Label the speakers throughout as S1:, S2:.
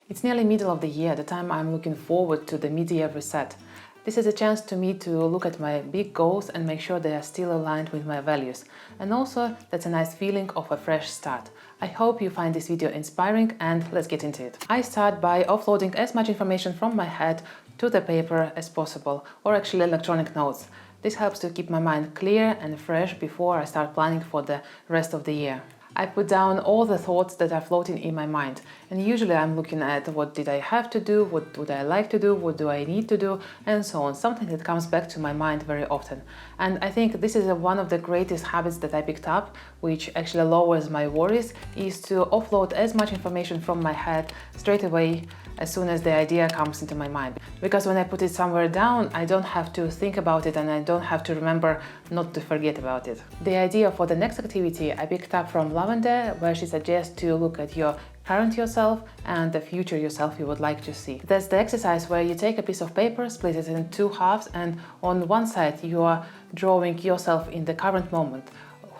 S1: It's nearly middle of the year, the time I'm looking forward to the mid-year reset. This is a chance to me to look at my big goals and make sure they are still aligned with my values. And also, that's a nice feeling of a fresh start. I hope you find this video inspiring, and let's get into it. I start by offloading as much information from my head to the paper as possible, or actually electronic notes. This helps to keep my mind clear and fresh before I start planning for the rest of the year. I put down all the thoughts that are floating in my mind, and usually I'm looking at what did I have to do, what would I like to do, what do I need to do, and so on, something that comes back to my mind very often. And I think this is one of the greatest habits that I picked up, which actually lowers my worries, is to offload as much information from my head straight away as soon as the idea comes into my mind. Because when I put it somewhere down, I don't have to think about it and I don't have to remember not to forget about it. The idea for the next activity I picked up from Lavender, where she suggests to look at your current yourself and the future yourself you would like to see. That's the exercise where you take a piece of paper, split it in two halves, and on one side you are drawing yourself in the current moment.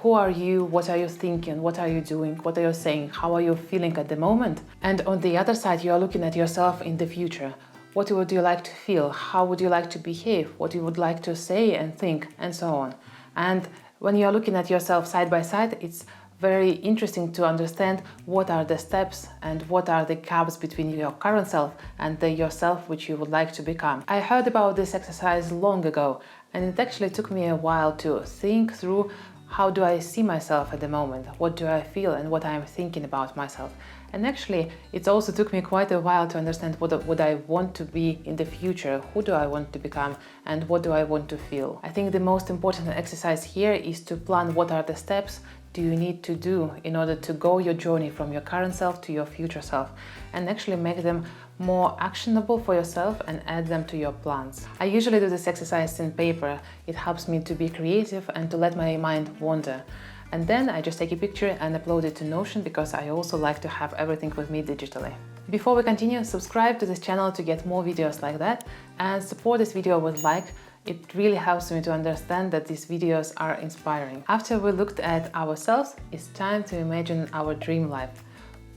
S1: Who are you? What are you thinking? What are you doing? What are you saying? How are you feeling at the moment? And on the other side, you are looking at yourself in the future. What would you like to feel? How would you like to behave? What you would like to say and think, and so on. And when you are looking at yourself side by side, it's very interesting to understand what are the steps and what are the gaps between your current self and the yourself which you would like to become. I heard about this exercise long ago, and it actually took me a while to think through how do I see myself at the moment, what do I feel and what I'm thinking about myself. And actually, it also took me quite a while to understand what I want to be in the future, who do I want to become, and what do I want to feel. I think the most important exercise here is to plan what are the steps do you need to do in order to go your journey from your current self to your future self, and actually make them more actionable for yourself and add them to your plans. I usually do this exercise in paper. It helps me to be creative and to let my mind wander. And then I just take a picture and upload it to Notion, because I also like to have everything with me digitally. Before we continue, subscribe to this channel to get more videos like that, and support this video with like. It really helps me to understand that these videos are inspiring. After we looked at ourselves, it's time to imagine our dream life.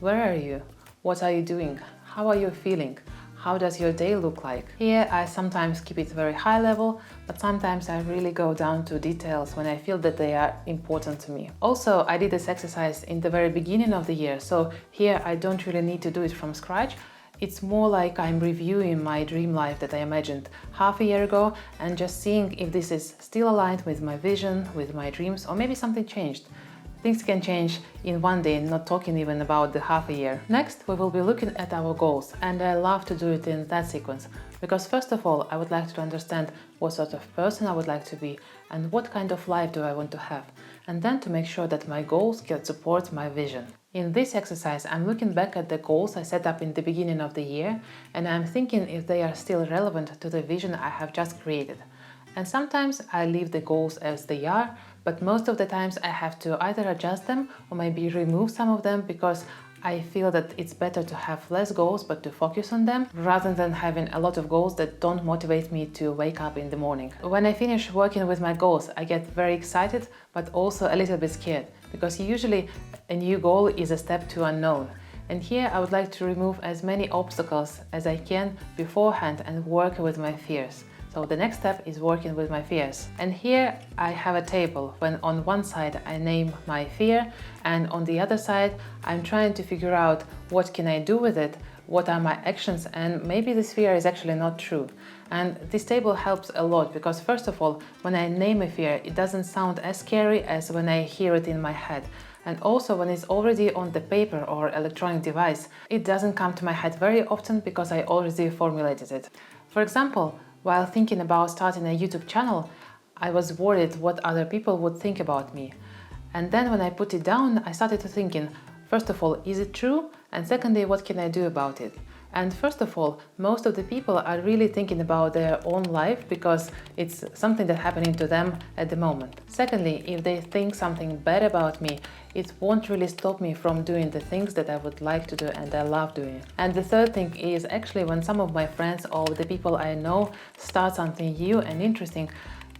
S1: Where are you? What are you doing? How are you feeling? How does your day look like? Here I sometimes keep it very high level, but sometimes I really go down to details when I feel that they are important to me. Also, I did this exercise in the very beginning of the year, so here I don't really need to do it from scratch. It's more like I'm reviewing my dream life that I imagined half a year ago and just seeing if this is still aligned with my vision, with my dreams, or maybe something changed. Things can change in one day, not talking even about the half a year. Next, we will be looking at our goals, and I love to do it in that sequence, because first of all, I would like to understand what sort of person I would like to be and what kind of life do I want to have, and then to make sure that my goals can support my vision. In this exercise, I'm looking back at the goals I set up in the beginning of the year, and I'm thinking if they are still relevant to the vision I have just created. And sometimes I leave the goals as they are, but most of the times I have to either adjust them or maybe remove some of them, because I feel that it's better to have less goals but to focus on them, rather than having a lot of goals that don't motivate me to wake up in the morning. When I finish working with my goals, I get very excited but also a little bit scared, because usually a new goal is a step to unknown. And here I would like to remove as many obstacles as I can beforehand and work with my fears. So the next step is working with my fears. And here I have a table when on one side I name my fear, and on the other side I'm trying to figure out what can I do with it, what are my actions, and maybe this fear is actually not true. And this table helps a lot, because first of all, when I name a fear, it doesn't sound as scary as when I hear it in my head. And also when it's already on the paper or electronic device, it doesn't come to my head very often because I already formulated it. For example, while thinking about starting a YouTube channel, I was worried what other people would think about me. And then when I put it down, I started thinking, first of all, is it true? And secondly, what can I do about it? And first of all, most of the people are really thinking about their own life because it's something that's happening to them at the moment. Secondly, if they think something bad about me, it won't really stop me from doing the things that I would like to do and I love doing. And the third thing is actually when some of my friends or the people I know start something new and interesting,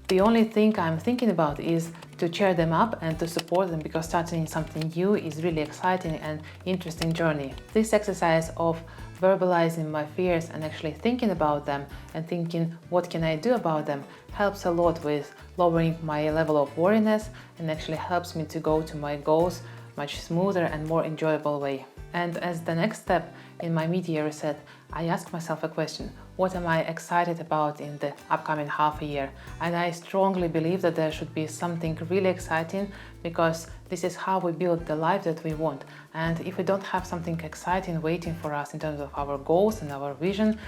S1: the only thing I'm thinking about is to cheer them up and to support them, because starting something new is really exciting and interesting journey. This exercise of verbalizing my fears and actually thinking about them and thinking what can I do about them helps a lot with lowering my level of worriness and actually helps me to go to my goals much smoother and more enjoyable way. And as the next step in my mid-year reset, I ask myself a question: what am I excited about in the upcoming half a year? And I strongly believe that there should be something really exciting, because this is how we build the life that we want. And if we don't have something exciting waiting for us in terms of our goals and our vision,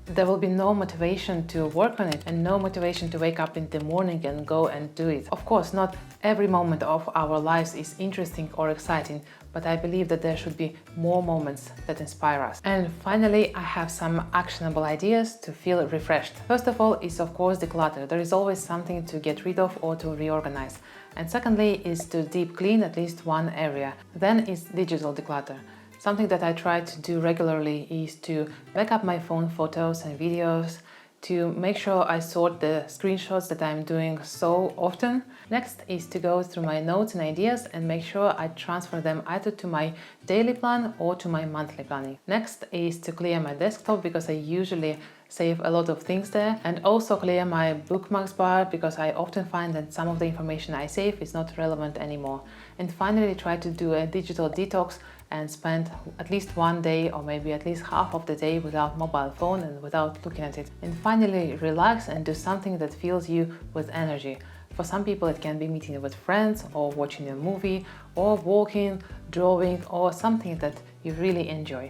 S1: there will be no motivation to work on it and no motivation to wake up in the morning and go and do it. Of course, not every moment of our lives is interesting or exciting, but I believe that there should be more moments that inspire us. And finally, I have some actionable ideas to feel refreshed. First of all is of course declutter. There is always something to get rid of or to reorganize. And secondly is to deep clean at least one area. Then is digital declutter. Something that I try to do regularly is to back up my phone photos and videos, to make sure I sort the screenshots that I'm doing so often. Next is to go through my notes and ideas and make sure I transfer them either to my daily plan or to my monthly planning. Next is to clear my desktop, because I usually save a lot of things there, and also clear my bookmarks bar, because I often find that some of the information I save is not relevant anymore. And finally, try to do a digital detox and spend at least one day or maybe at least half of the day without mobile phone and without looking at it. And finally, relax and do something that fills you with energy. For some people it can be meeting with friends or watching a movie or walking, drawing, or something that you really enjoy.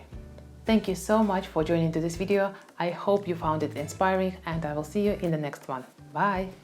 S1: Thank you so much for joining to this video. I hope you found it inspiring, and I will see you in the next one. Bye!